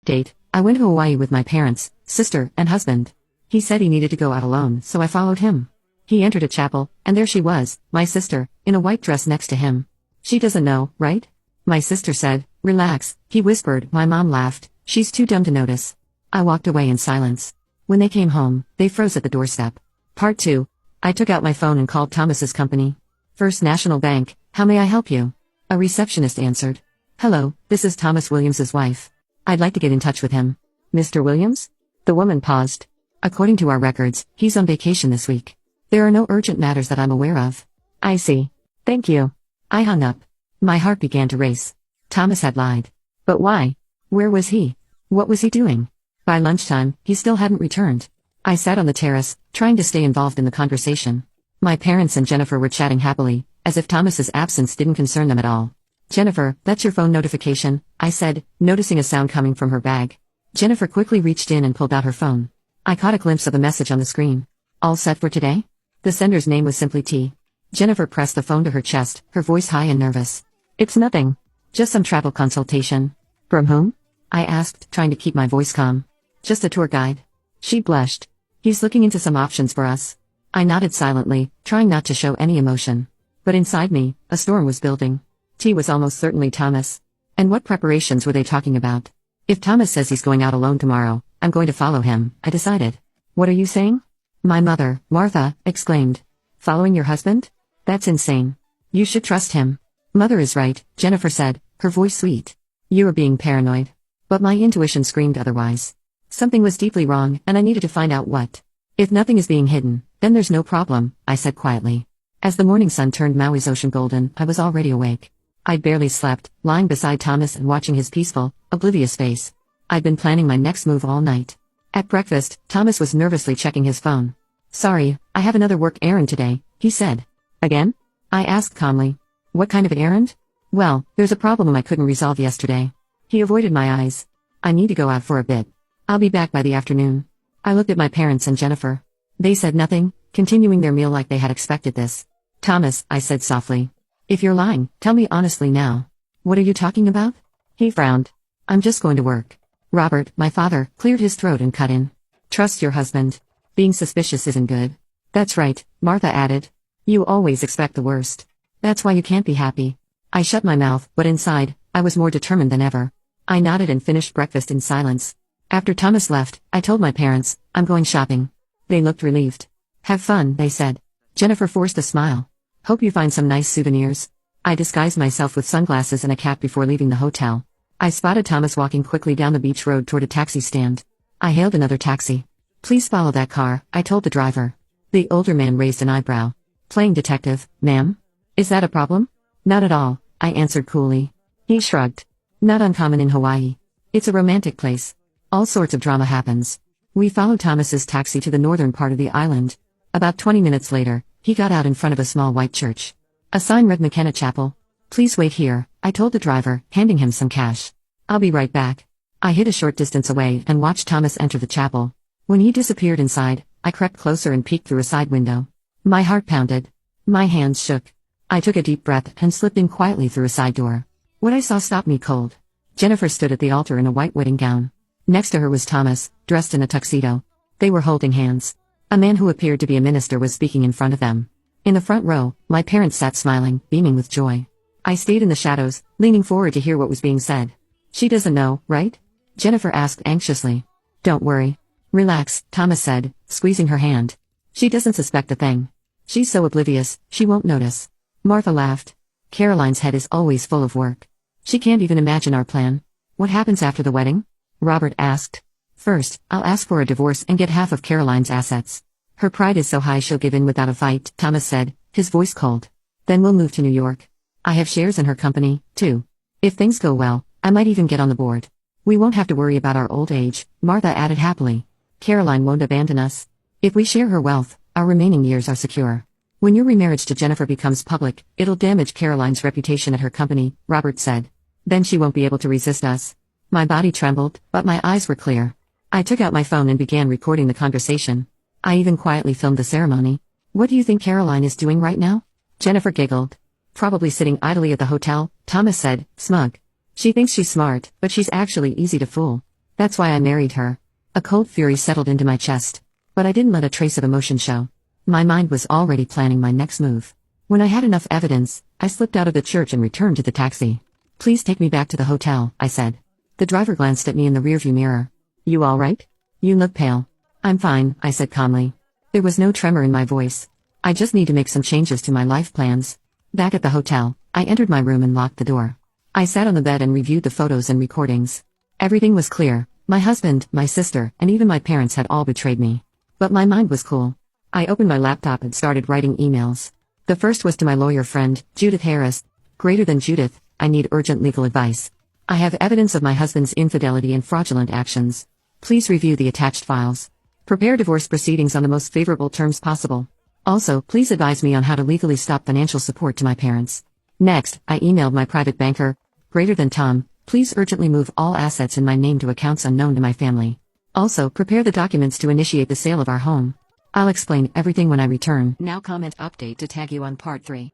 Date: I went to Hawaii with my parents, sister, and husband. He said he needed to go out alone, so I followed him. He entered a chapel, and there she was, my sister, in a white dress next to him. She doesn't know, right? My sister said. Relax, he whispered. My mom laughed. She's too dumb to notice. I walked away in silence. When they came home, they froze at the doorstep. Part 2. I took out my phone and called Thomas's company. First National Bank. How may I help you? A receptionist answered. Hello, this is Thomas Williams's wife. I'd like to get in touch with him. Mr. Williams? The woman paused. According to our records, he's on vacation this week. There are no urgent matters that I'm aware of. I see. Thank you. I hung up. My heart began to race. Thomas had lied. But why? Where was he? What was he doing? By lunchtime, he still hadn't returned. I sat on the terrace, trying to stay involved in the conversation. My parents and Jennifer were chatting happily, as if Thomas's absence didn't concern them at all. Jennifer, that's your phone notification, I said, noticing a sound coming from her bag. Jennifer quickly reached in and pulled out her phone. I caught a glimpse of the message on the screen. All set for today? The sender's name was simply T. Jennifer pressed the phone to her chest, her voice high and nervous. It's nothing. Just some travel consultation. From whom? I asked, trying to keep my voice calm. Just a tour guide. She blushed. He's looking into some options for us. I nodded silently, trying not to show any emotion. But inside me, a storm was building. T was almost certainly Thomas. And what preparations were they talking about? If Thomas says he's going out alone tomorrow, I'm going to follow him, I decided. What are you saying? My mother, Martha, exclaimed. Following your husband? That's insane. You should trust him. Mother is right, Jennifer said, her voice sweet. You are being paranoid. But my intuition screamed otherwise. Something was deeply wrong, and I needed to find out what. If nothing is being hidden, then there's no problem, I said quietly. As the morning sun turned Maui's ocean golden, I was already awake. I'd barely slept, lying beside Thomas and watching his peaceful, oblivious face. I'd been planning my next move all night. At breakfast, Thomas was nervously checking his phone. Sorry, I have another work errand today, he said. Again? I asked calmly. What kind of errand? Well, there's a problem I couldn't resolve yesterday. He avoided my eyes. I need to go out for a bit. I'll be back by the afternoon. I looked at my parents and Jennifer. They said nothing, continuing their meal like they had expected this. Thomas, I said softly. If you're lying, tell me honestly now. What are you talking about? He frowned. I'm just going to work. Robert, my father, cleared his throat and cut in. Trust your husband. Being suspicious isn't good. That's right, Martha added. You always expect the worst. That's why you can't be happy. I shut my mouth, but inside, I was more determined than ever. I nodded and finished breakfast in silence. After Thomas left, I told my parents, I'm going shopping. They looked relieved. Have fun, they said. Jennifer forced a smile. Hope you find some nice souvenirs. I disguised myself with sunglasses and a cap before leaving the hotel. I spotted Thomas walking quickly down the beach road toward a taxi stand. I hailed another taxi. Please follow that car, I told the driver. The older man raised an eyebrow. Playing detective, ma'am? Is that a problem? Not at all, I answered coolly. He shrugged. Not uncommon in Hawaii. It's a romantic place. All sorts of drama happens. We followed Thomas's taxi to the northern part of the island. About 20 minutes later, he got out in front of a small white church. A sign read McKenna Chapel. Please wait here, I told the driver, handing him some cash. I'll be right back. I hid a short distance away and watched Thomas enter the chapel. When he disappeared inside, I crept closer and peeked through a side window. My heart pounded. My hands shook. I took a deep breath and slipped in quietly through a side door. What I saw stopped me cold. Jennifer stood at the altar in a white wedding gown. Next to her was Thomas, dressed in a tuxedo. They were holding hands. A man who appeared to be a minister was speaking in front of them. In the front row, my parents sat smiling, beaming with joy. I stayed in the shadows, leaning forward to hear what was being said. She doesn't know, right? Jennifer asked anxiously. Don't worry. Relax, Thomas said, squeezing her hand. She doesn't suspect a thing. She's so oblivious, she won't notice. Martha laughed. Caroline's head is always full of work. She can't even imagine our plan. What happens after the wedding? Robert asked. First, I'll ask for a divorce and get half of Caroline's assets. Her pride is so high she'll give in without a fight, Thomas said, his voice cold. Then we'll move to New York. I have shares in her company, too. If things go well, I might even get on the board. We won't have to worry about our old age, Martha added happily. Caroline won't abandon us. If we share her wealth, our remaining years are secure. When your remarriage to Jennifer becomes public, it'll damage Caroline's reputation at her company, Robert said. Then she won't be able to resist us. My body trembled, but my eyes were clear. I took out my phone and began recording the conversation. I even quietly filmed the ceremony. What do you think Caroline is doing right now? Jennifer giggled. Probably sitting idly at the hotel, Thomas said, smug. She thinks she's smart, but she's actually easy to fool. That's why I married her. A cold fury settled into my chest. But I didn't let a trace of emotion show. My mind was already planning my next move. When I had enough evidence, I slipped out of the church and returned to the taxi. Please take me back to the hotel, I said. The driver glanced at me in the rearview mirror. You all right? You look pale. I'm fine, I said calmly. There was no tremor in my voice. I just need to make some changes to my life plans. Back at the hotel, I entered my room and locked the door. I sat on the bed and reviewed the photos and recordings. Everything was clear. My husband, my sister, and even my parents had all betrayed me. But my mind was cool. I opened my laptop and started writing emails. The first was to my lawyer friend, Judith Harris. Greater than Judith, I need urgent legal advice. I have evidence of my husband's infidelity and fraudulent actions. Please review the attached files. Prepare divorce proceedings on the most favorable terms possible. Also, please advise me on how to legally stop financial support to my parents. Next, I emailed my private banker, greater than Tom, please urgently move all assets in my name to accounts unknown to my family. Also, prepare the documents to initiate the sale of our home. I'll explain everything when I return. Now comment update to tag you on part 3.